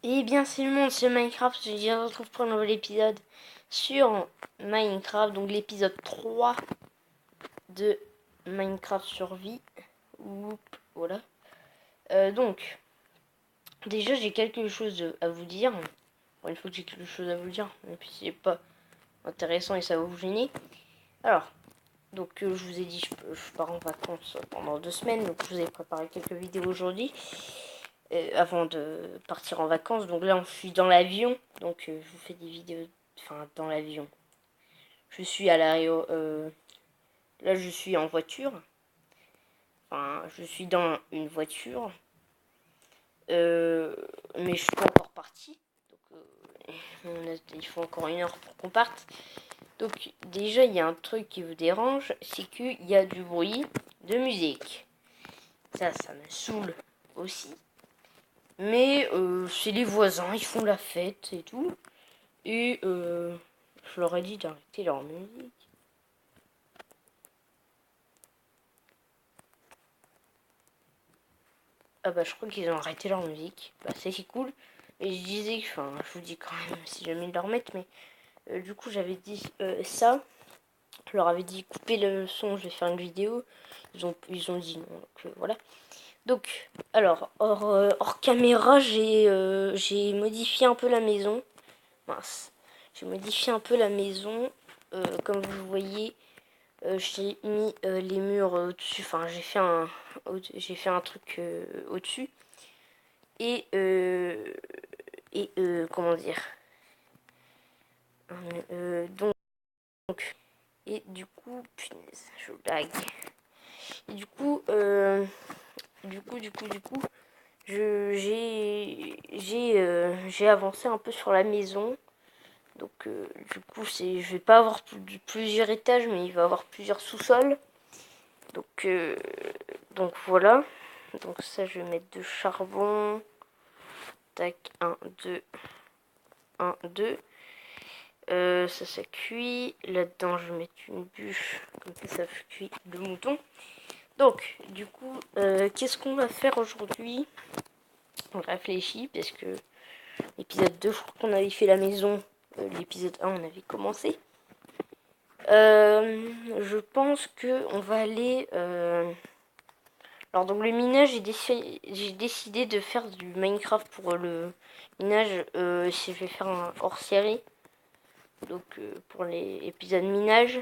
Et bien c'est le monde, c'est Minecraft, je vous retrouve pour un nouvel épisode sur Minecraft, donc l'épisode 3 de Minecraft Survie. Oup, voilà. Donc, déjà j'ai quelque chose à vous dire. Bon, il faut que j'ai quelque chose à vous dire, et puis c'est pas intéressant et ça va vous gêner. Alors, donc je vous ai dit, je pars en vacances pendant 2 semaines, donc je vous ai préparé quelques vidéos aujourd'hui. Avant de partir en vacances. Donc là, je suis dans l'avion. Donc je vous fais des vidéos. Enfin, dans l'avion. Je suis à l'aéro. Là, je suis en voiture. Enfin, je suis dans une voiture. Mais je suis pas encore parti. Donc, il faut encore 1 heure pour qu'on parte. Donc, déjà, il y a un truc qui vous dérange. C'est qu'il y a du bruit de musique. Ça me saoule aussi. Mais c'est les voisins, ils font la fête et tout. Et je leur ai dit d'arrêter leur musique. Ah bah je crois qu'ils ont arrêté leur musique. Bah c'est cool. Et je disais, enfin je vous dis quand même si jamais ils le remettent, mais du coup j'avais dit ça. Je leur avais dit couper le son, je vais faire une vidéo. Ils ont dit non, donc voilà. Donc, alors, hors caméra, j'ai modifié un peu la maison. Mince. J'ai modifié un peu la maison. Comme vous le voyez, j'ai mis les murs au-dessus. Enfin, j'ai fait un truc au-dessus. Et, comment dire donc, et du coup, punaise, je lag. Et du coup, j'ai avancé un peu sur la maison. Donc, du coup, je vais pas avoir plusieurs étages, mais il va y avoir plusieurs sous-sols. Donc voilà. Donc ça, je vais mettre de charbon. Tac, 1, 2, 1, 2. Ça cuit. Là-dedans, je vais mettre une bûche. Comme ça cuit le mouton. Donc, du coup, qu'est-ce qu'on va faire aujourd'hui? On réfléchit, parce que l'épisode 2, je crois qu'on avait fait la maison. L'épisode 1, on avait commencé. Je pense que on va aller... Alors donc le minage, j'ai décidé de faire du Minecraft pour le minage. Je vais faire un hors-série. Donc pour les épisodes minage.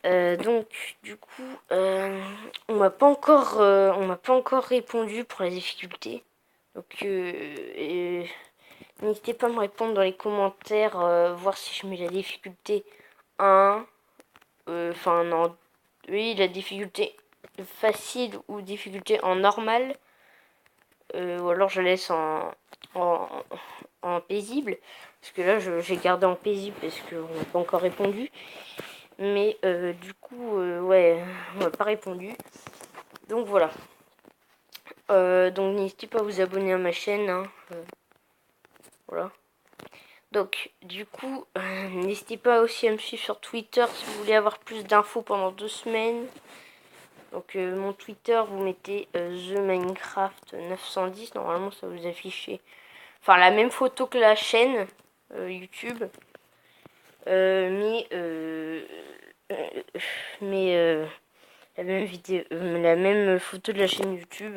Donc du coup, on m'a pas encore répondu pour la difficulté. Donc n'hésitez pas à me répondre dans les commentaires, voir si je mets la difficulté 1. Enfin non, oui, la difficulté facile ou difficulté en normal. Ou alors je laisse en, en paisible. Parce que là, j'ai gardé en paisible parce qu'on n'a pas encore répondu. Mais du coup, ouais, on m'a pas répondu. Donc voilà. Donc n'hésitez pas à vous abonner à ma chaîne. Hein. Voilà. Donc du coup, n'hésitez pas aussi à me suivre sur Twitter si vous voulez avoir plus d'infos pendant 2 semaines. Donc mon Twitter, vous mettez The Minecraft 910. Normalement, ça vous affiche. Enfin, la même photo que la chaîne YouTube. Mais la même vidéo, la même photo de la chaîne YouTube.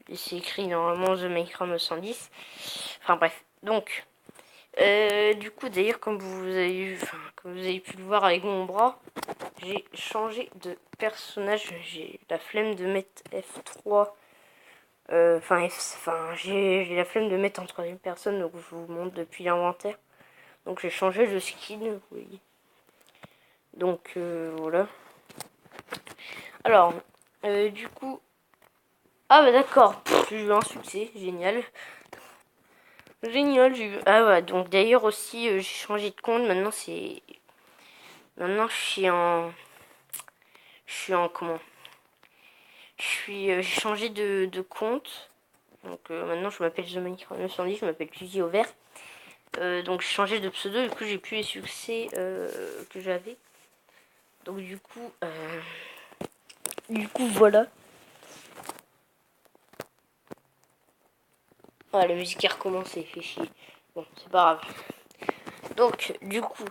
Et c'est écrit normalement The Minecraft 910. Enfin bref. Donc, du coup, d'ailleurs, comme vous avez pu le voir avec mon bras, j'ai changé de personnage. J'ai la flemme de mettre F3. J'ai la flemme de mettre en troisième personne, donc je vous montre depuis l'inventaire. Donc j'ai changé de skin, vous voyez. Donc voilà. Alors, du coup... Ah bah d'accord, j'ai eu un succès, génial. Génial, j'ai eu... Ah ouais, donc d'ailleurs aussi, j'ai changé de compte, maintenant c'est... Maintenant je suis en... Comment? J'ai changé de compte. Donc maintenant je m'appelle The Minecraft 910, je m'appelle Fusil au vert. Donc j'ai changé de pseudo, du coup j'ai plus les succès que j'avais. Donc du coup voilà. Ah, la musique a recommencé, fait chier. Bon, c'est pas grave. Donc, du coup,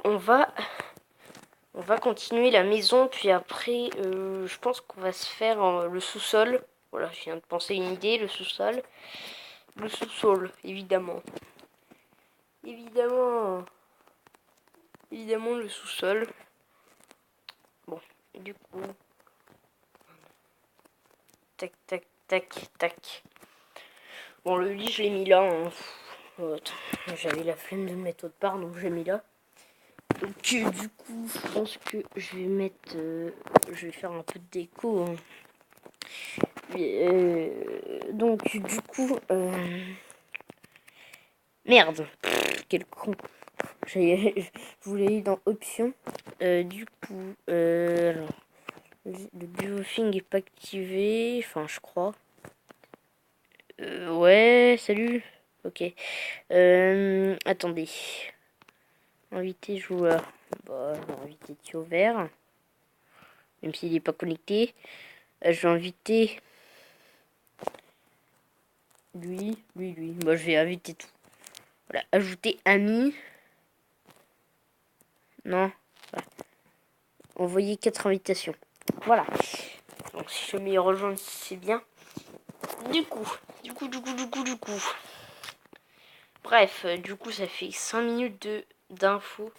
on va continuer la maison, puis après, je pense qu'on va se faire le sous-sol. Voilà, je viens de penser une idée, le sous-sol. Le sous-sol, évidemment. Évidemment. Évidemment, le sous-sol. Bon, du coup... Tac, tac, tac, tac. Bon, le lit, je l'ai mis là. Hein. J'avais la flemme de le mettre autre part, donc j'ai mis là. Donc, du coup, je pense que je vais mettre... je vais faire un peu de déco. Hein. Donc, du coup... Merde. Quel con. Je voulais aller dans options. Du coup... alors, le buffing est pas activé. Enfin, je crois. Ouais, salut. Ok. Attendez. Invité joueur. Bah, invité Thio vert. Même s'il n'est pas connecté. Je vais inviter lui. Moi, je vais inviter tout. Voilà. Ajouter ami. Non. Voilà. Envoyer 4 invitations. Voilà. Donc, si je m'y rejoins, c'est bien. Du coup. Bref, du coup, ça fait 5 minutes d'infos.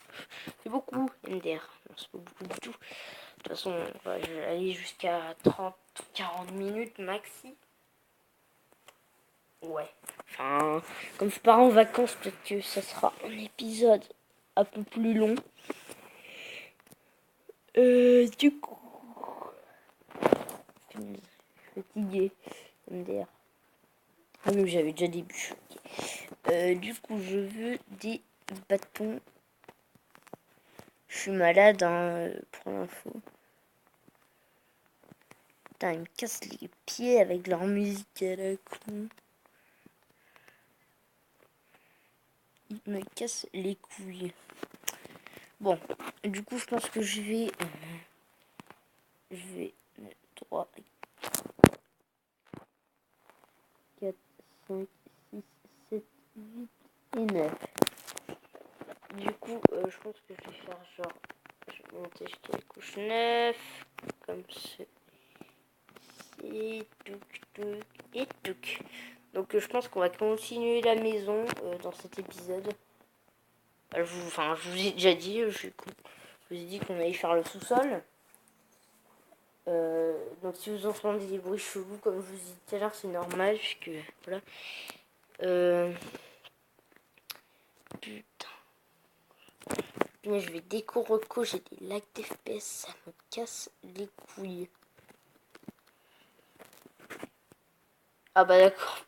C'est beaucoup, MDR. Non, c'est pas beaucoup du tout. De toute façon, je vais aller jusqu'à 30-40 minutes maxi. Ouais. Enfin, comme je pars en vacances, peut-être que ça sera un épisode un peu plus long. Du coup... Je suis fatigué, MDR. Ah mais j'avais déjà des bûches. Okay. Du coup, je veux des bâtons. Je suis malade, hein, pour l'info. Putain, ils me cassent les pieds avec leur musique à la con. Ils me cassent les couilles. Bon, du coup, je pense que je vais 3, 4, 5, 6, 7, 8 et 9. Du coup, je pense que je vais faire genre... Je vais monter jusqu'à la couche 9. Comme ceci. Touc et touc. Donc je pense qu'on va continuer la maison dans cet épisode. Je vous ai déjà dit, je vous ai dit qu'on allait faire le sous-sol. Donc si vous entendez des bruits chelous, comme je vous ai dit tout à l'heure, c'est normal, puisque voilà. Putain. Mais je vais déco reco, j'ai des lags d'FPS, ça me casse les couilles. Ah bah d'accord.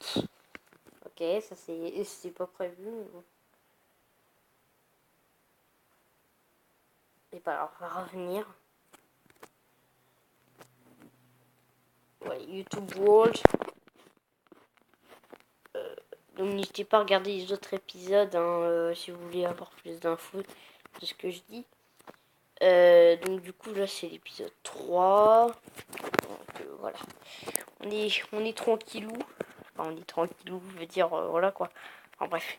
Ok, ça c'est pas prévu. Mais bon. Et bah alors, on va revenir. Ouais, YouTube World. Donc n'hésitez pas à regarder les autres épisodes hein, si vous voulez avoir plus d'infos de ce que je dis. Donc du coup là c'est l'épisode 3. Donc voilà. On est tranquillou. Enfin on est tranquillou, je veux dire voilà quoi. Enfin bref.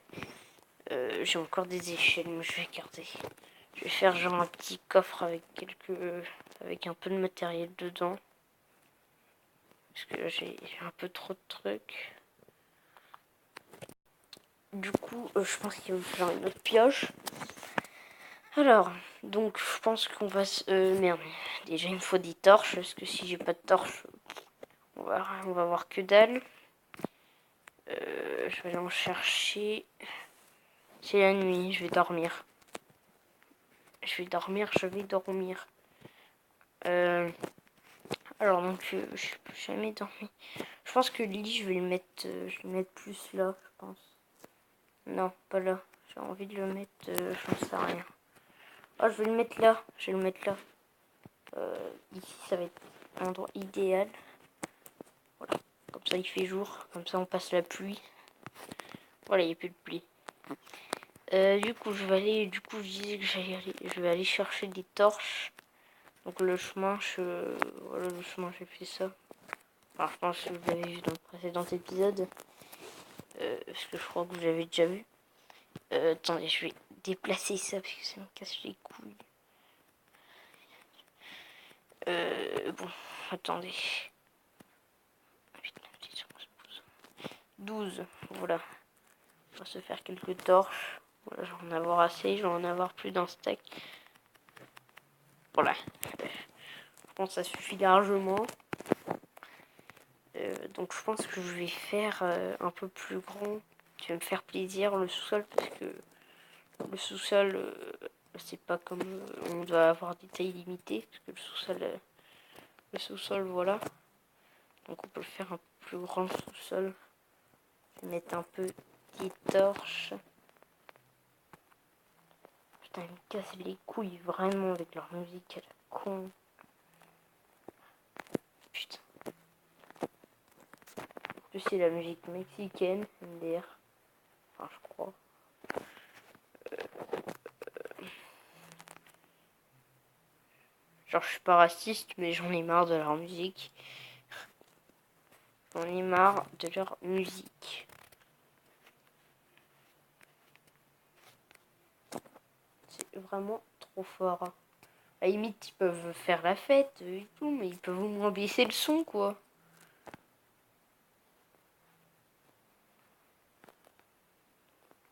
J'ai encore des échelles mais je vais garder. Je vais faire genre un petit coffre avec avec un peu de matériel dedans. Parce que j'ai un peu trop de trucs. Du coup, je pense qu'il va me faire une autre pioche. Alors, donc je pense qu'on va merde, déjà il me faut des torches, parce que si j'ai pas de torches, on va voir que dalle. Je vais aller en chercher. C'est la nuit, je vais dormir. Je vais dormir. Alors donc, je peux jamais dormir. Je pense que le lit, je vais le mettre plus là, je pense. Non, pas là. J'ai envie de le mettre, j'en sais rien. Oh, je vais le mettre là. Ici, ça va être l'endroit idéal. Voilà. Comme ça, il fait jour. Comme ça, on passe la pluie. Voilà, il n'y a plus de pluie. Du coup, je disais que je vais aller chercher des torches. Donc le chemin, voilà le chemin, j'ai fait ça. Enfin, je pense que vous l'avez vu dans le précédent épisode. Parce que je crois que vous l'avez déjà vu. Attendez, je vais déplacer ça parce que ça me casse les couilles. Bon, attendez. 8, 9, 10, 11, 12. Voilà. On va se faire quelques torches. Voilà, je vais en avoir assez. Je vais en avoir plus d'un stack. Voilà. Je pense que ça suffit largement. Donc je pense que je vais faire un peu plus grand. Tu vas me faire plaisir le sous-sol parce que le sous-sol, c'est pas comme on doit avoir des tailles limitées parce que le sous-sol, voilà. Donc on peut le faire un peu plus grand le sous-sol. Je vais mettre un peu des torches. Putain, ils me cassent les couilles vraiment avec leur musique à la con. Putain. En plus c'est la musique mexicaine, MDR. Enfin je crois. Genre je suis pas raciste mais j'en ai marre de leur musique. J'en ai marre de leur musique. C'est vraiment trop fort. À la limite ils peuvent faire la fête et tout mais ils peuvent au moins baisser le son quoi.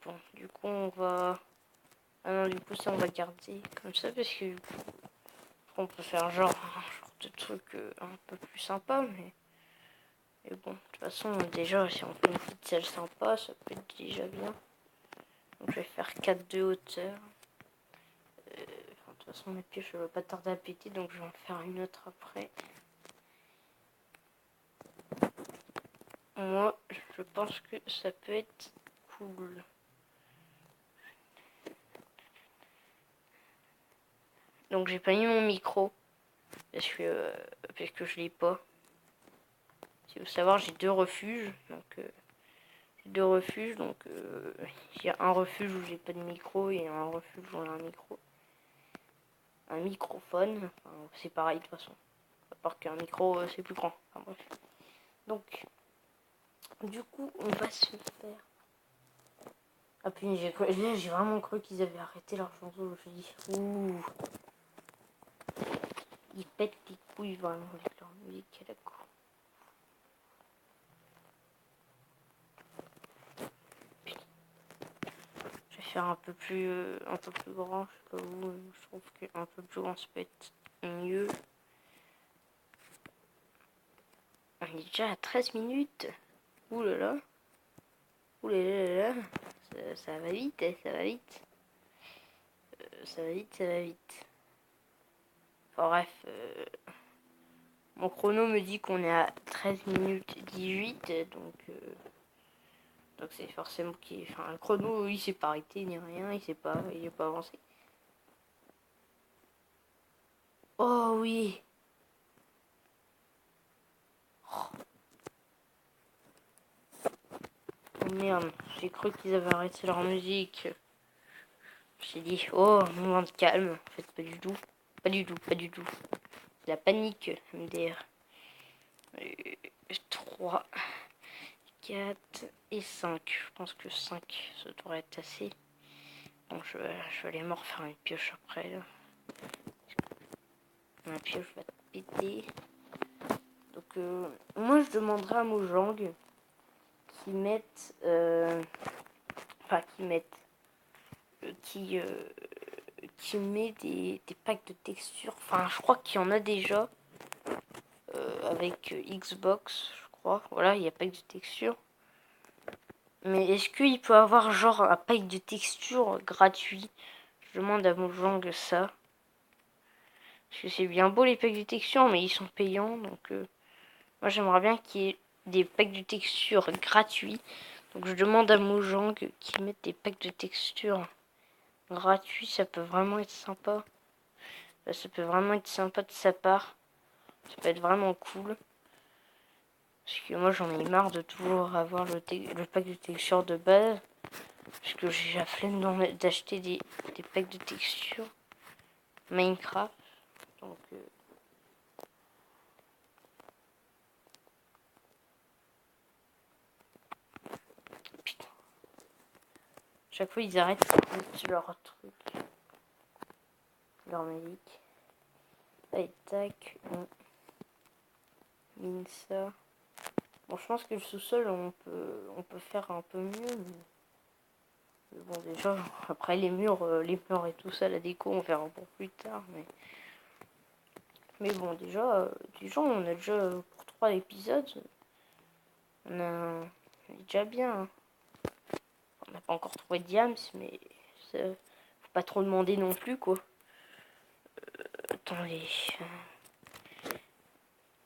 Bon du coup on va... Ah non du coup ça on va garder comme ça parce que du coup on peut faire genre de truc un peu plus sympa mais bon de toute façon déjà si on fait une petite salle sympa ça peut être déjà bien. Donc je vais faire 4 de hauteur. De toute façon mes pioches ne va pas tarder à péter donc je vais en faire une autre après. Moi je pense que ça peut être cool. Donc j'ai pas mis mon micro parce que je l'ai pas. Si vous savoir j'ai deux refuges donc il y a un refuge où j'ai pas de micro et un refuge où j'ai un micro. Un microphone, enfin, c'est pareil de toute façon. À part qu'un micro c'est plus grand. Enfin bref. Donc du coup on va se faire. Ah puis j'ai vraiment cru qu'ils avaient arrêté leur chanson. Je me suis dit ouh. Ils pètent les couilles vraiment avec leur musique à la cour. Je vais faire un peu plus grand, je sais pas où, je trouve qu'un peu plus grand ça peut être mieux. On est déjà à 13 minutes. Ouh là là. Ouh là là là. Ça va vite, ça va vite. Ça va vite, ça va vite. Enfin bref. Mon chrono me dit qu'on est à 13 minutes 18, donc c'est forcément qui. Enfin le chrono il s'est pas arrêté ni rien, il est pas avancé. Oh oui. Oh merde, j'ai cru qu'ils avaient arrêté leur musique. J'ai dit, oh, un moment de calme. En fait, pas du tout. Pas du tout, pas du tout. La panique, MDR. 3, 4 et 5. Je pense que 5, ça devrait être assez. Donc, je vais aller me refaire une pioche après. Là. Ma pioche va péter. Donc, moi, je demanderai à Mojang qu'ils mettent... enfin, qu'ils mettent... qui met des packs de textures. Enfin, je crois qu'il y en a déjà avec Xbox, je crois. Voilà, il y a pack de textures. Mais est-ce qu'il peut avoir genre un pack de textures gratuit? Je demande à Mojang ça. Parce que c'est bien beau les packs de textures, mais ils sont payants. Donc, moi j'aimerais bien qu'il y ait des packs de textures gratuits. Donc, je demande à Mojang qu'ils mettent des packs de textures gratuits. Ça peut vraiment être sympa. Ça peut vraiment être sympa de sa part. Ça peut être vraiment cool. Parce que moi j'en ai marre de toujours avoir le pack de textures de base. Parce que j'ai la flemme d'acheter des packs de textures Minecraft. Donc putain. Chaque fois ils arrêtent leur truc. Leur musique. Allez, tac. On mine ça. Bon, je pense que le sous-sol, on peut faire un peu mieux. Mais bon, déjà, après les murs et tout ça, la déco, on verra pour plus tard. Mais bon, déjà, on a déjà pour 3 épisodes. On est déjà bien. Hein. On n'a pas encore trouvé de diams, mais ça, faut pas trop demander non plus, quoi. Attendez.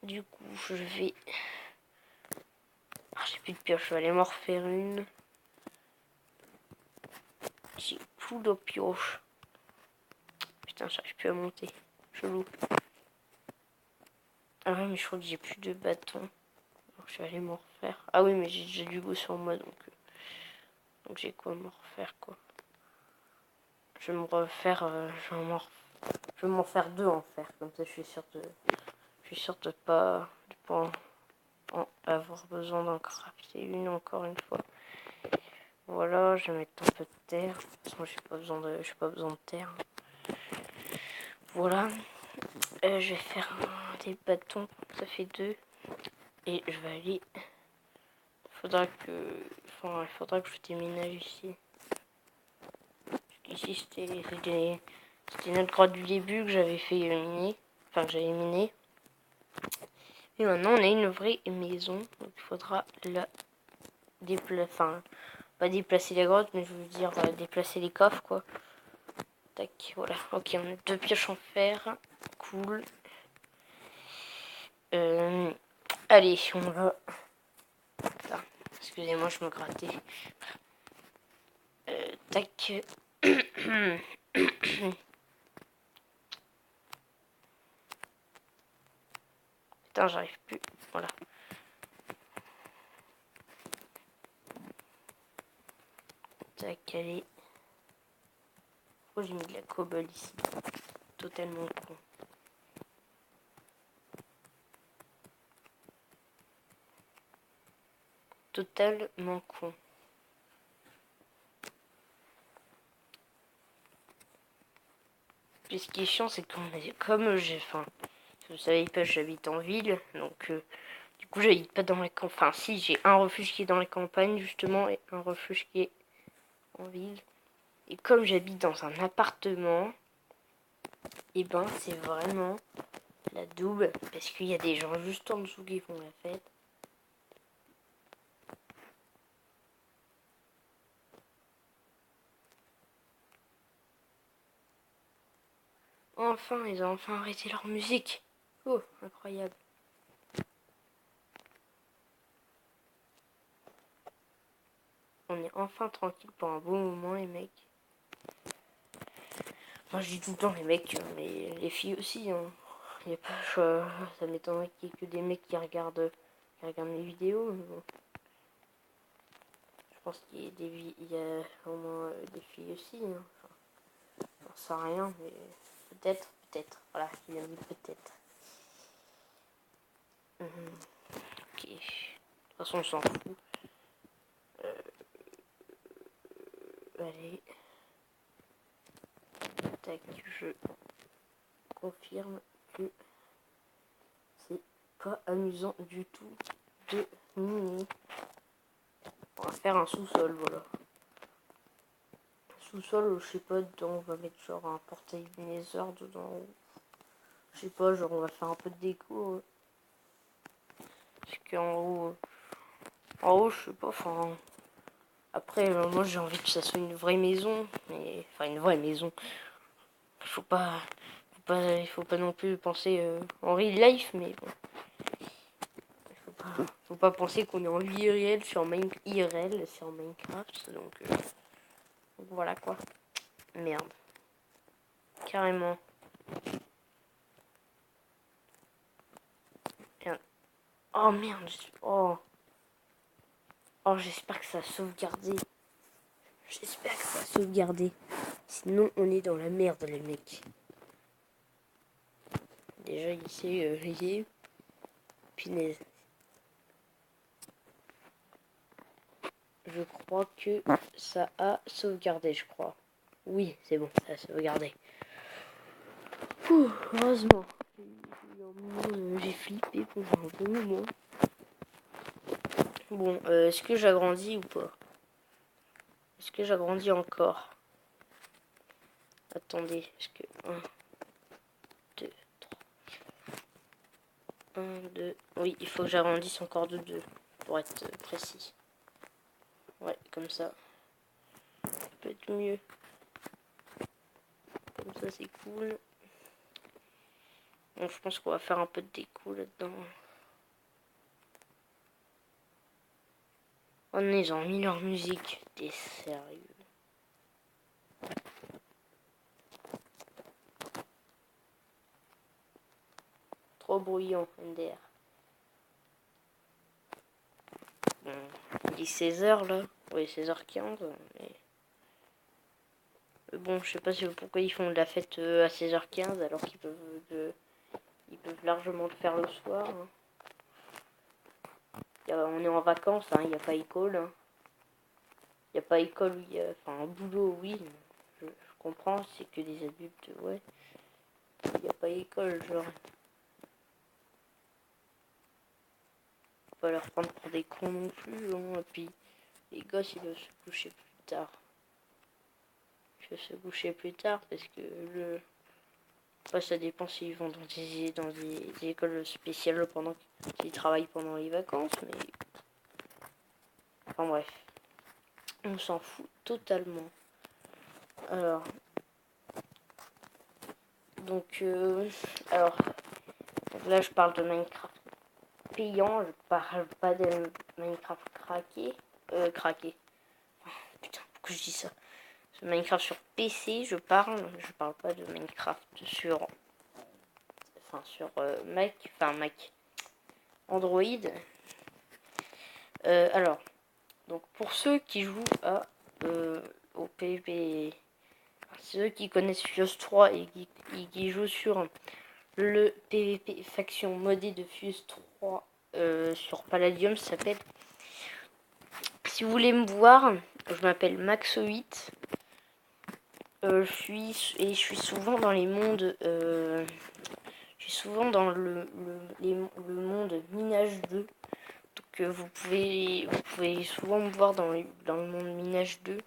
Du coup, je vais... Ah, j'ai plus de pioche, je vais aller m'en refaire une. J'ai plus de pioche. Putain, j'arrive plus à monter. Chelou. Ah ouais, mais je crois que j'ai plus de bâton. Donc je vais aller m'en refaire. Ah oui, mais j'ai déjà du goût sur moi, donc j'ai quoi m'en refaire, quoi. Je vais me refaire... je vais m'en faire 2 en fer. Comme ça, je suis sûre de pas avoir besoin d'en crafter une encore une fois. Voilà, je vais mettre un peu de terre. De toute façon, j'ai pas besoin de terre. Voilà. Je vais faire des bâtons. Ça fait 2. Et je vais aller... il faudra que je déménage ici. Ici, c'était notre grotte du début que j'avais fait miner. Enfin, que j'avais miné. Et maintenant, on a une vraie maison. Donc, il faudra la déplacer. Enfin, pas déplacer la grotte, mais je veux dire déplacer les coffres, quoi. Tac, voilà. Ok, on a 2 pioches en fer. Cool. Allez, on va... Enfin, excusez-moi, je me grattais. Tac. Putain, j'arrive plus. Voilà. Tac, allez. Pourquoi j'ai mis de la cobble ici? Totalement con. Totalement con. Puis ce qui est chiant, c'est comme j'ai... Enfin, vous savez pas, j'habite en ville, donc... du coup, j'habite pas dans la campagne. Enfin, si, j'ai un refuge qui est dans la campagne, justement, et un refuge qui est en ville. Et comme j'habite dans un appartement, et ben, c'est vraiment la double. Parce qu'il y a des gens juste en dessous qui font la fête. Enfin, ils ont enfin arrêté leur musique. Oh, incroyable. On est enfin tranquille pour un bon moment, les mecs. Moi, je dis tout le temps les mecs, mais les filles aussi. Hein. Y a pas, ça m'étonnerait qu'il y ait que des mecs qui regardent mes vidéos. Mais bon. Je pense qu'il y a au moins des filles aussi. Hein. Enfin, j'en sais rien, mais peut-être. Voilà, il a dit peut-être. Ok. De toute façon, on s'en fout. Allez. Tac, je confirme que c'est pas amusant du tout de miner. On va faire un sous-sol, voilà. Sous-sol, je sais pas, dedans on va mettre genre un portail Nether dedans. Je sais pas, genre on va faire un peu de déco. Parce en haut, je sais pas, enfin... Après, moi j'ai envie que ça soit une vraie maison, mais... Enfin, une vraie maison. Il faut pas non plus penser en real life, mais bon. Faut pas penser qu'on est en IRL sur Minecraft, donc voilà quoi. Merde. Carrément. Merde. Oh merde. Oh. Oh, j'espère que ça a sauvegardé. J'espère que ça a sauvegardé. Sinon, on est dans la merde, les mecs. déjà ici, riez. Punaise. Je crois que ça a sauvegardé, je crois. Oui, c'est bon, ça a sauvegardé. Ouh, heureusement. J'ai flippé pour un bon moment. Bon, est-ce que j'agrandis ou pas? Est-ce que j'agrandis encore? Attendez, est-ce que... 1, 2, 3... 1, 2... Oui, il faut que j'agrandisse encore de 2 pour être précis. Ouais, comme ça. Ça peut être mieux. Comme ça, c'est cool. Bon, je pense qu'on va faire un peu de déco là-dedans. Oh non, ils ont mis leur musique. T'es sérieux? Trop bruyant, MDR. Bon, il est 16h là. Oui, 16h15. Mais bon, je sais pas pourquoi ils font de la fête à 16h15 alors qu'ils peuvent, ils peuvent largement le faire le soir. Hein. On est en vacances, il n'y a pas école. Hein. Il n'y a pas école, enfin un boulot, oui. Je comprends, c'est que des adultes, ouais. Il n'y a pas école, genre. Faut pas leur prendre pour des cons non plus. Hein. Et puis, les gosses, ils doivent se coucher plus tard. Ils doivent se coucher plus tard parce que Enfin, ça dépend s'ils vont dans des écoles spéciales pendant qu'ils travaillent pendant les vacances, mais... Enfin bref. On s'en fout totalement. Alors... Donc, alors... Là, je parle de Minecraft payant, je parle pas de Minecraft craqué. Craqué. Oh, putain, pourquoi je dis ça? Minecraft sur PC, je parle pas de Minecraft sur... Enfin, sur Mac, enfin Mac. Android. Alors... Donc pour ceux qui jouent au PvP, ceux qui connaissent Fuse 3 et qui jouent sur le PvP faction modé de Fuse 3 sur Palladium, ça s'appelle. Si vous voulez me voir, je m'appelle Maxo8. Je suis souvent dans les mondes. Je suis souvent dans le monde minage 2. Donc vous pouvez souvent me voir dans le monde minage 2.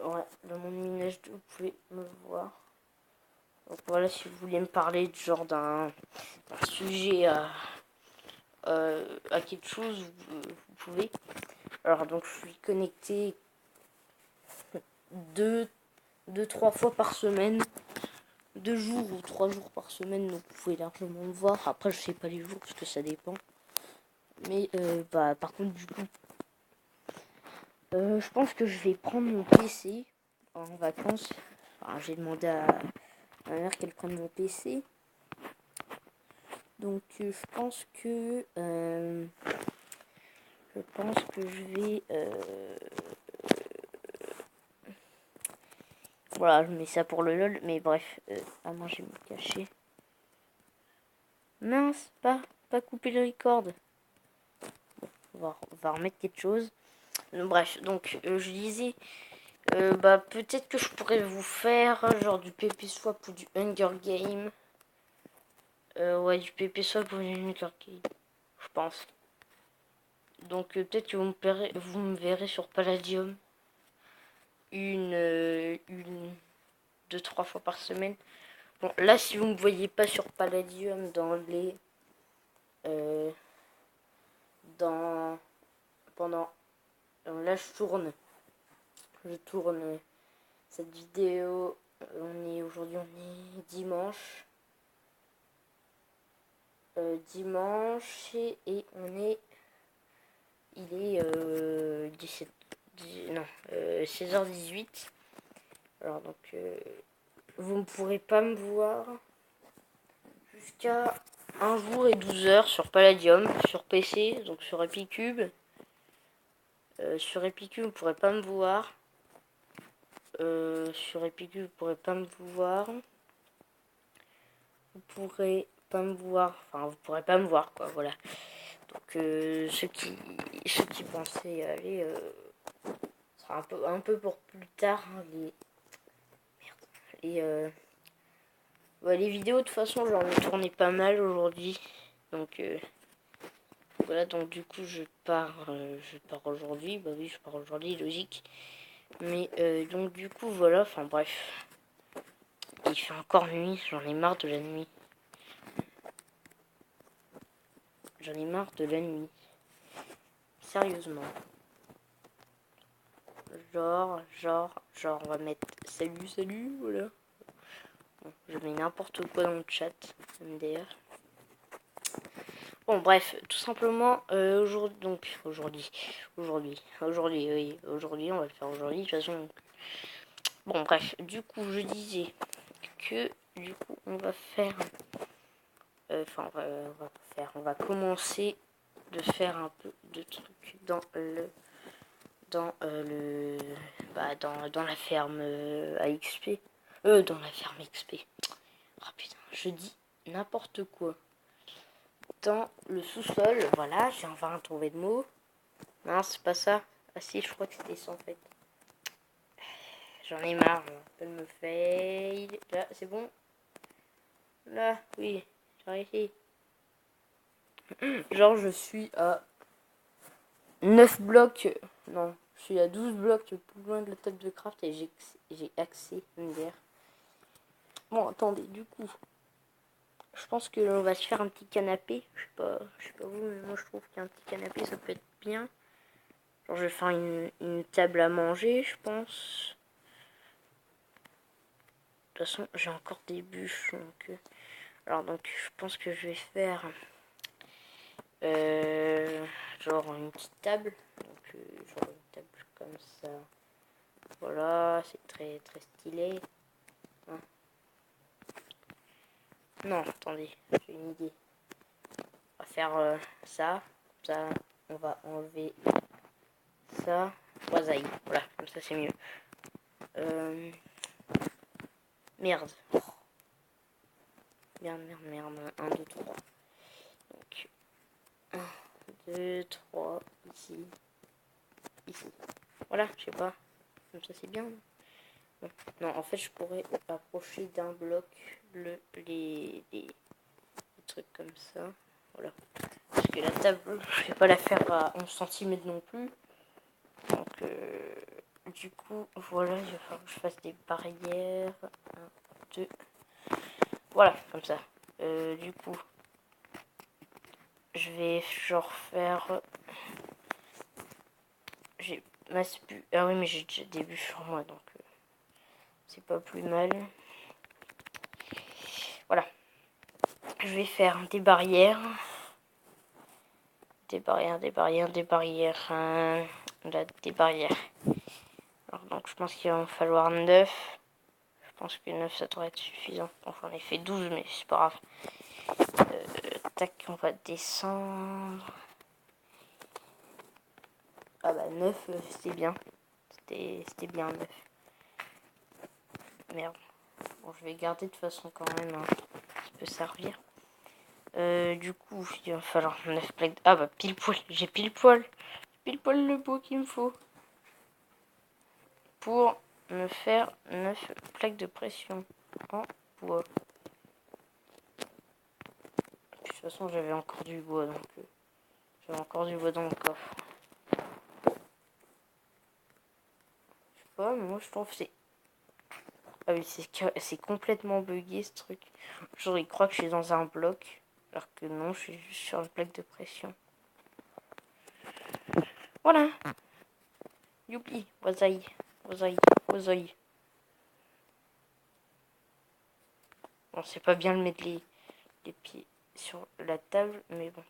Ouais, le monde minage 2, vous pouvez me voir. Donc voilà, si vous voulez me parler de genre d'un sujet à quelque chose, vous pouvez. Alors donc je suis connecté 2-3 fois par semaine. 2 jours ou 3 jours par semaine, donc vous pouvez largement me voir. Après je sais pas les jours parce que ça dépend. Mais par contre du coup, je pense que je vais prendre mon PC en vacances. Enfin, j'ai demandé à ma mère qu'elle prenne mon PC. Donc je pense que je vais voilà, je mets ça pour le lol, mais bref, moi je vais me cacher. Mince, pas couper le record. Bon, on va remettre quelque chose. Bref, donc je disais peut-être que je pourrais vous faire genre du PP Swap ou du Hunger Game. Ouais, du PP Swap ou du Hunger Game, je pense. Donc peut-être que vous me verrez sur Palladium une 2-3 fois par semaine. Bon, là, si vous ne me voyez pas sur Palladium pendant... là, je tourne cette vidéo. Aujourd'hui, on est dimanche. Et il est 16h18. Alors donc vous ne pourrez pas me voir jusqu'à 1 jour et 12 heures sur Palladium, sur PC, donc sur Epicube. Sur Epicube, vous ne pourrez pas me voir. Sur Epicube, vous ne pourrez pas me voir. pourrez pas me voir. Enfin, vous pourrez pas me voir, quoi, voilà. Donc, ceux qui pensaient y aller, ce sera un peu pour plus tard, hein, les vidéos, de toute façon, j'en ai tourné pas mal aujourd'hui. Donc, voilà, donc du coup, je pars aujourd'hui. Bah oui, je pars aujourd'hui, logique. Mais, donc, du coup, voilà, enfin, bref. Il fait encore nuit, j'en ai marre de la nuit. J'en ai marre de la nuit. Sérieusement. Genre, on va mettre salut, voilà. Bon, je mets n'importe quoi dans le chat, MDR. Bon, bref, tout simplement, aujourd'hui, oui, aujourd'hui, on va le faire aujourd'hui, de toute façon. Bon, bref, du coup, je disais que, du coup, on va faire, on va commencer de faire un peu de trucs dans dans la ferme AXP. Dans la ferme XP. Oh putain, je dis n'importe quoi. Dans le sous-sol, voilà, j'ai enfin trouvé de mots. Non, c'est pas ça. Ah si, je crois que c'était ça en fait. J'en ai marre, je me fail. Là, c'est bon. Là, oui, j'ai réussi. Genre, je suis à 9 blocs. Non, je suis à 12 blocs plus loin de la table de craft et j'ai accès MDR. Bon, attendez, du coup, je pense que on va se faire un petit canapé. Je sais pas vous, mais moi je trouve qu'un petit canapé ça peut être bien. Genre, je vais faire une table à manger, je pense. De toute façon, j'ai encore des bûches, donc. Donc, je pense que je vais faire genre une petite table. Donc, genre une table comme ça. Voilà, c'est très très stylé. Hein. Non, attendez, j'ai une idée. On va faire ça. Ça, on va enlever ça. Wasaï. Voilà, comme ça c'est mieux. Merde. Merde. 1, 2, 3. Donc, 1, 2, 3. Ici. Voilà, je sais pas. Comme ça c'est bien. Bon. Non, en fait, je pourrais approcher d'un bloc les trucs comme ça. Voilà. Parce que la table, je vais pas la faire à 11 cm non plus. Donc, du coup, voilà, il va falloir que je fasse des barrières. 1, 2. Voilà, comme ça. Du coup, je vais genre faire. J'ai masse pu. Ah oui, mais j'ai déjà des bûches sur moi, donc c'est pas plus mal. Voilà. Je vais faire des barrières. Des barrières. Là, des barrières. Alors, donc, je pense qu'il va me falloir 9. Je pense que 9, ça devrait être suffisant. Enfin, j'en ai fait 12, mais c'est pas grave. Tac, on va descendre. Ah bah 9, c'était bien. C'était bien 9. Merde. Bon, je vais garder de toute façon quand même. Hein. Ça peut servir. Du coup, il va falloir 9 plaques. Ah bah pile poil. J'ai pile poil. Pile poil le pot qu'il me faut. Pour me faire 9 plaques de pression en bois. De toute façon, j'avais encore du bois. Donc, j'avais encore du bois dans le coffre. Je sais pas, mais moi je trouve que c'est... Ah oui, c'est complètement buggé ce truc. Genre, il croit que je suis dans un bloc. Alors que non, je suis juste sur une plaque de pression. Voilà. Youpi. Wasaï. Bon, c'est pas bien de mettre les pieds sur la table, mais bon.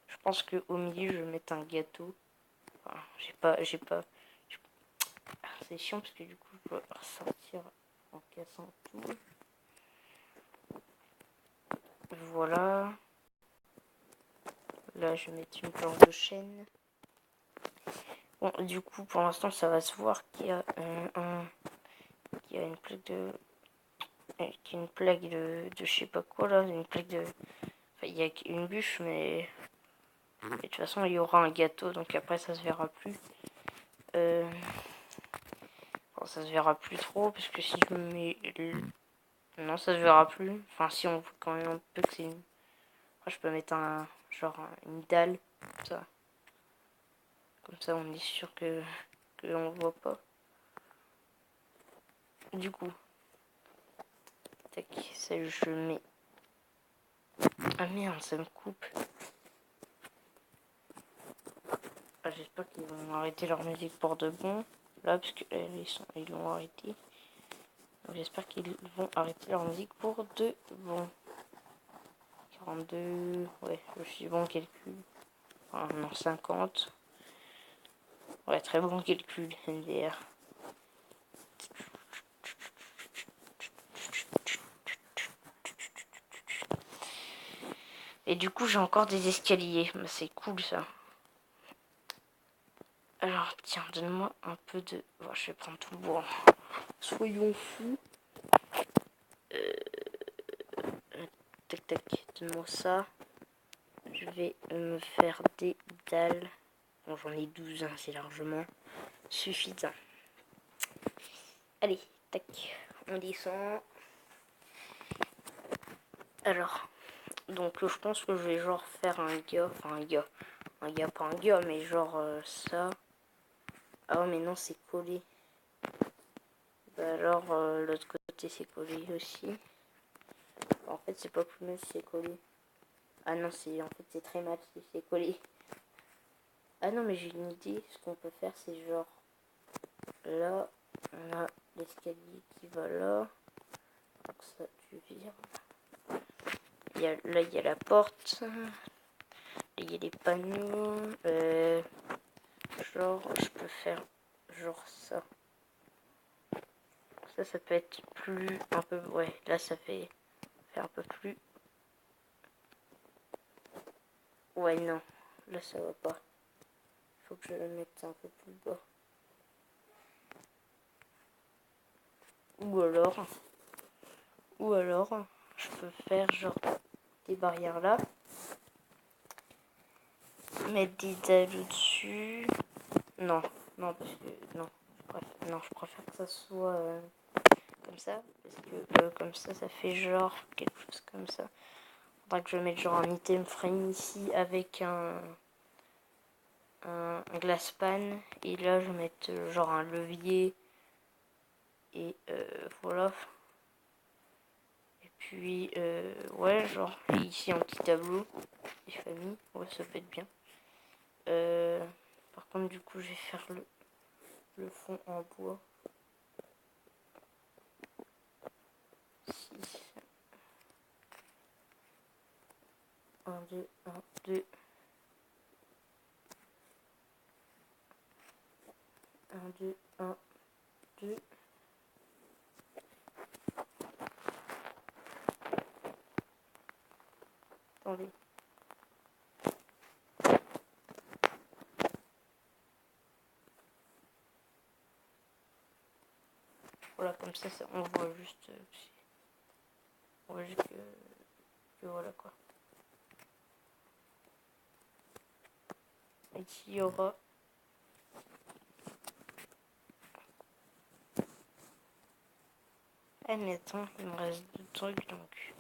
Je pense qu'au milieu, je vais mettre un gâteau. Enfin, j'ai pas... C'est chiant parce que du coup, je dois ressortir en cassant tout. Voilà. Là, je vais mettre une planche de chêne. Bon, du coup, pour l'instant, ça va se voir qu'il y a qu'il y a une plaque de... avec une plaque de je sais pas quoi là, une plaque de... Enfin, il y a une bûche, mais de toute façon il y aura un gâteau, donc après ça se verra plus. Bon, ça se verra plus trop, parce que si je me mets... Non, ça se verra plus. Enfin, si on voit quand même un peu que c'est une... Après, je peux mettre une dalle, ça. Comme ça, on est sûr que on voit pas. Du coup, tac, ça je mets... Ah merde, ça me coupe. Ah, j'espère qu'ils vont arrêter leur musique pour de bon. Là, parce que ils l'ont arrêté. Donc j'espère qu'ils vont arrêter leur musique pour de bon. 42, ouais, je suis bon calcul. Enfin, non, 50. Ouais, très bon calcul, NDR. Et du coup, j'ai encore des escaliers. Bah, c'est cool, ça. Alors, tiens, donne-moi un peu de... Bon, je vais prendre tout le bois. Soyons fous. Tac, tac, donne-moi ça. Je vais me faire des dalles. Bon, j'en ai 12, hein, c'est largement suffisant. Allez, tac, on descend. Alors, donc je pense que je vais genre faire un gars, pas un gars, mais genre ça. Ah ouais, mais non, c'est collé. Bah alors, l'autre côté, c'est collé aussi. Bon, en fait, c'est pas plus mal si c'est collé. Ah non, en fait, c'est très mal si c'est collé. Ah non, mais j'ai une idée. Ce qu'on peut faire, c'est genre... Là, on a l'escalier qui va là. Donc ça, tu vires. Là, il y a la porte. Là, il y a les panneaux. Genre, je peux faire genre ça. Ça peut être plus... Un peu... Ouais, là, ça fait un peu plus... Ouais, non. Là, ça va pas. Faut que je le mette un peu plus bas. Ou alors, je peux faire genre des barrières là. Mettre des dalles au-dessus. Non, non, parce que... Non, je préfère que ça soit comme ça. Parce que comme ça fait genre quelque chose comme ça. Faudra que je mette genre un item frame ici avec un glass pan. Et là, je vais mettre genre un levier. Et voilà. Et puis, ouais, genre, ici un petit tableau des familles. Ouais, ça peut être bien. Par contre, du coup, je vais faire le fond en bois. 6. 1, 2, 1, 2. 1, 2, 1, 2. Attendez. Voilà, comme ça, on voit juste... on voit juste que voilà quoi. Ici, il y aura... Ah mais attends, il me reste 2 trucs donc...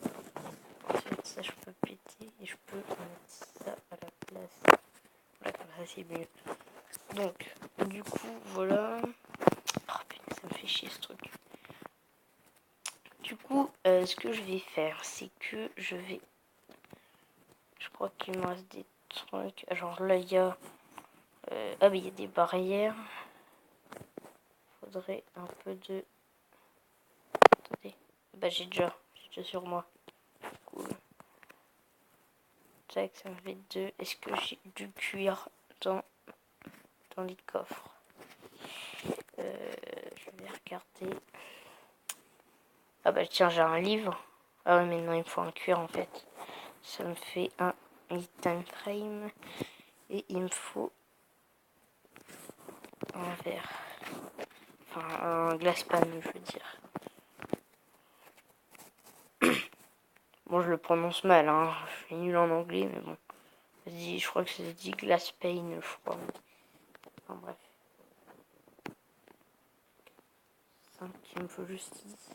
En fait, ça je peux péter et je peux mettre ça à la place. Voilà, comme ça c'est mieux. Donc, du coup, voilà... Oh putain, ça me fait chier ce truc. Du coup, ce que je vais faire, c'est que je vais... Je crois qu'il me reste des trucs... Genre là, il y a... ah mais il y a des barrières. Faudrait un peu de... Attendez. Bah j'ai déjà sur moi. Cool. Tac, ça me fait 2. Est-ce que j'ai du cuir dans les coffres? Je vais regarder. Ah bah tiens, j'ai un livre. Ah oui, mais non, il me faut un cuir en fait. Ça me fait un item frame. Et il me faut un verre. Enfin, un glass pan, je veux dire. Bon, je le prononce mal, hein. Je suis nul en anglais, mais bon. Je crois que c'est dit Glass Pane, je crois. Enfin bref. 5, il me faut juste 6.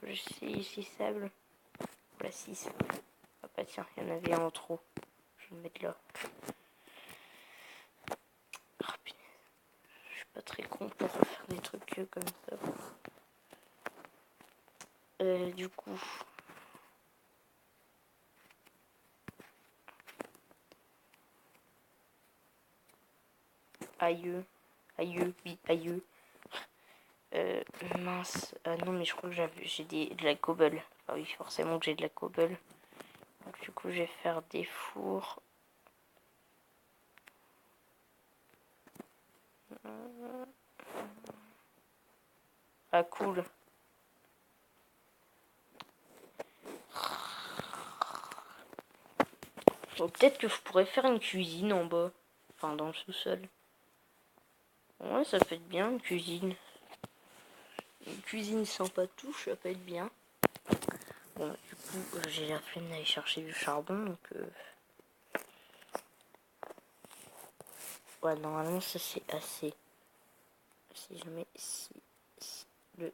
Juste 6 sables. Voilà, 6. Ah bah tiens, il y en avait un en trop. Je vais le mettre là. Oh, punaise. Je suis pas très con pour faire des trucs comme ça. Du coup... Aïeux. Aïeux, oui, aïeux. Mince. Non, mais je crois que j'ai de la cobble. Ah oui, forcément que j'ai de la cobble. Donc du coup, je vais faire des fours. Ah, cool. Bon, peut-être que je pourrais faire une cuisine en bas. Enfin, dans le sous-sol. Ouais, ça peut être bien, une cuisine. Une cuisine sans patouche, ça peut être bien. Bon, du coup, j'ai la flemme d'aller chercher du charbon, donc... Ouais, normalement, ça c'est assez. Si je mets... Si le... Vous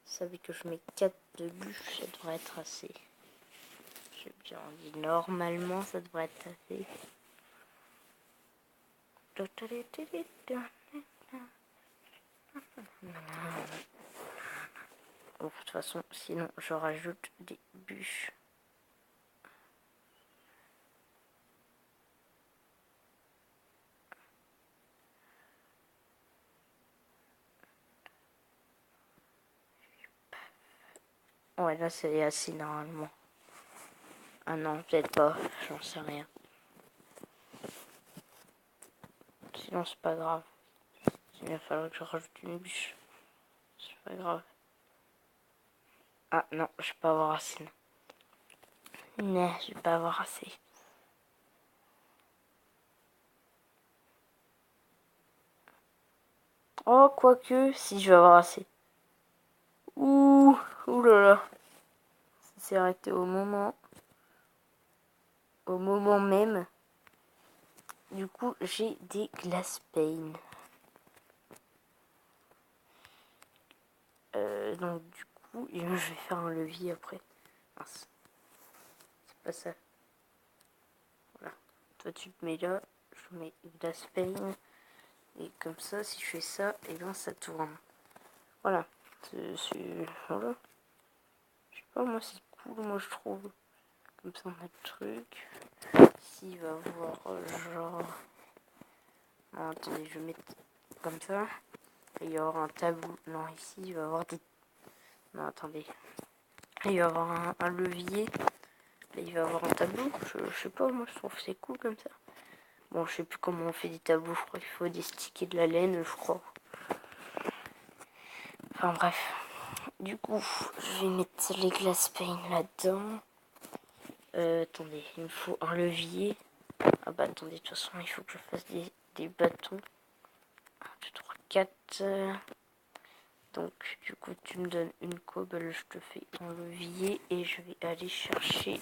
savez que je mets 4 de bûches, ça devrait être assez. J'ai bien dit, normalement, ça devrait être assez. Bon, de toute façon, sinon, je rajoute des bûches. Ouais, là, c'est assez normalement. Ah non, peut-être pas, j'en sais rien. Sinon, c'est pas grave. Il va falloir que je rajoute une bûche. C'est pas grave. Ah non, je vais pas avoir assez. Non, je vais pas avoir assez. Oh, quoique, si je vais avoir assez. Ouh, ouh là là. Ça s'est arrêté au moment même. Du coup, j'ai des glass pane. Donc du coup, je vais faire un levier après. Mince. C'est pas ça. Voilà. Toi, tu te mets là. Je mets glass pane. Et comme ça, si je fais ça, et bien ça tourne. Voilà. Voilà. Je sais pas, moi c'est cool, moi je trouve. Comme ça on a le truc. Ici il va avoir genre... Non, attendez, je vais mettre comme ça. Et il va y avoir un tableau. Non, ici il va y avoir des... Non, attendez. Et il va y avoir un levier. Là il va y avoir un tableau. Je sais pas, moi je trouve que c'est cool comme ça. Bon, je sais plus comment on fait des tableaux. Je crois qu'il faut désticker de la laine, je crois. Enfin bref. Du coup, je vais mettre les glass pane là-dedans. Attendez, il me faut un levier. Ah bah attendez, de toute façon, il faut que je fasse des bâtons. 1, 2, 3, 4. Donc, du coup, tu me donnes une cobble, je te fais un levier et je vais aller chercher...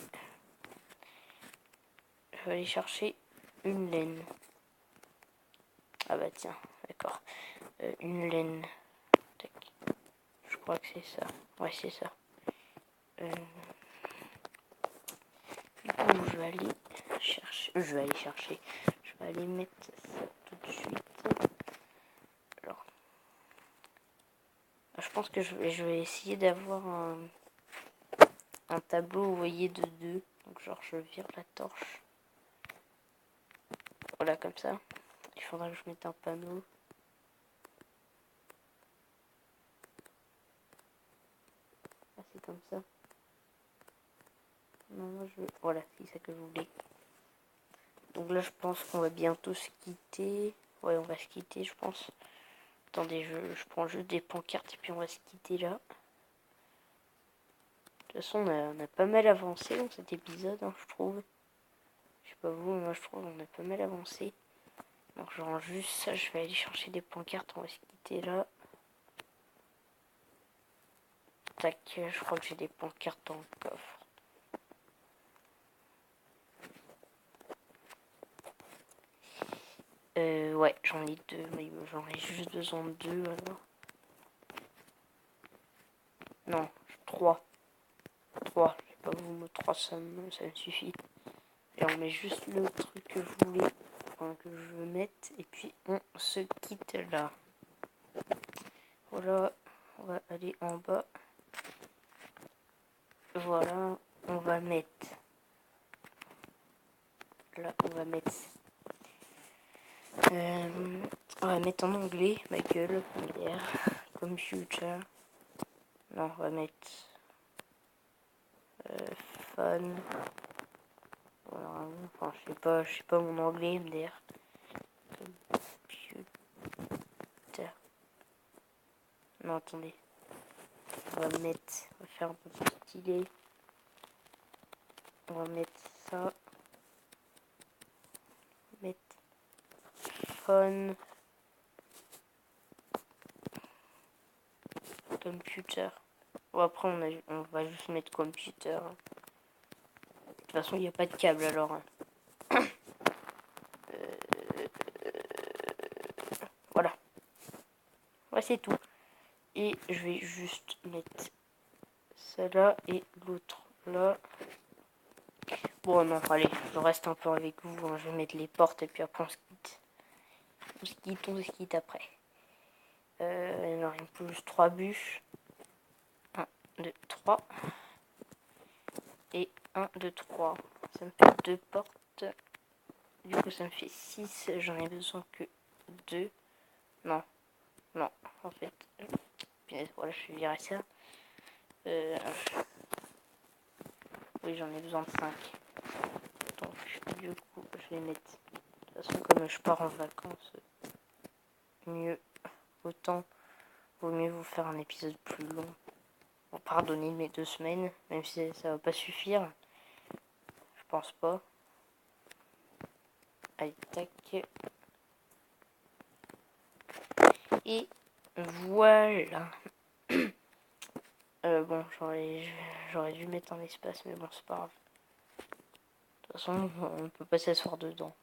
Je vais aller chercher une laine. Ah bah tiens, d'accord. Une laine. Tac. Je crois que c'est ça. Ouais, c'est ça. Du coup, je vais aller chercher... Je vais aller mettre ça tout de suite. Alors, je pense que je vais essayer d'avoir un tableau, vous voyez, de 2. Donc genre, je vire la torche. Voilà, comme ça. Il faudra que je mette un panneau. Ah, c'est comme ça. Non, moi je... Voilà, c'est ça que je voulais. Donc là, je pense qu'on va bientôt se quitter. Ouais, on va se quitter, je pense. Attendez, je prends juste des pancartes et puis on va se quitter là. De toute façon, on a pas mal avancé dans cet épisode, hein, je trouve. Je sais pas vous, mais moi je trouve qu'on a pas mal avancé. Donc je range juste ça, je vais aller chercher des pancartes, on va se quitter là. Tac, je crois que j'ai des pancartes dans le coffre. Ouais, j'en ai deux, mais j'en ai juste besoin de deux alors. Non, trois. Trois, je sais pas vous, trois ça me suffit. Et on met juste le truc que je voulais, enfin, que je veux mettre, et puis on se quitte là. Voilà, on va aller en bas. Voilà, on va mettre. Là, on va mettre. On va mettre en anglais, ma gueule, computer. Non, on va mettre fun. Voilà, enfin, je sais pas mon anglais, MDR. Computer. Non, attendez. On va faire un peu plus stylé. On va mettre ça. Mettre phone. Computer. Bon, après, on va juste mettre computer. De toute façon, il n'y a pas de câble alors. Voilà. Ouais, c'est tout. Et je vais juste mettre ça là et l'autre là. Bon, non, allez, je reste un peu avec vous. Hein. Je vais mettre les portes et puis après on se quitte. On se quitte après. Alors, il me faut juste 3 bûches. 1, 2, 3. Et 1, 2, 3. Ça me fait 2 portes. Du coup, ça me fait 6. J'en ai besoin que 2. Non, non, en fait. Voilà, je vais virer ça. Oui, j'en ai besoin de 5. Donc, du coup, je vais mettre. De toute façon, comme je pars en vacances, mieux. Autant, vaut mieux vous faire un épisode plus long. Bon, pardonnez mes 2 semaines, même si ça va pas suffire. Je pense pas. Allez, tac. Et voilà. Bon, j'aurais dû mettre un espace, mais bon, c'est pas grave. De toute façon, on ne peut pas s'asseoir dedans.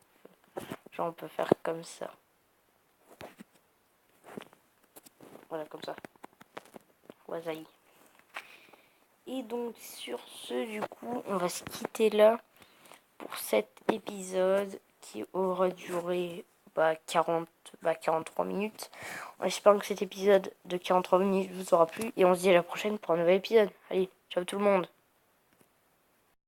Genre, on peut faire comme ça. Voilà, comme ça. Wasaï. Et donc, sur ce, du coup, on va se quitter là pour cet épisode qui aura duré 43 minutes. En espérant que cet épisode de 43 minutes vous aura plu. Et on se dit à la prochaine pour un nouvel épisode. Allez, ciao tout le monde.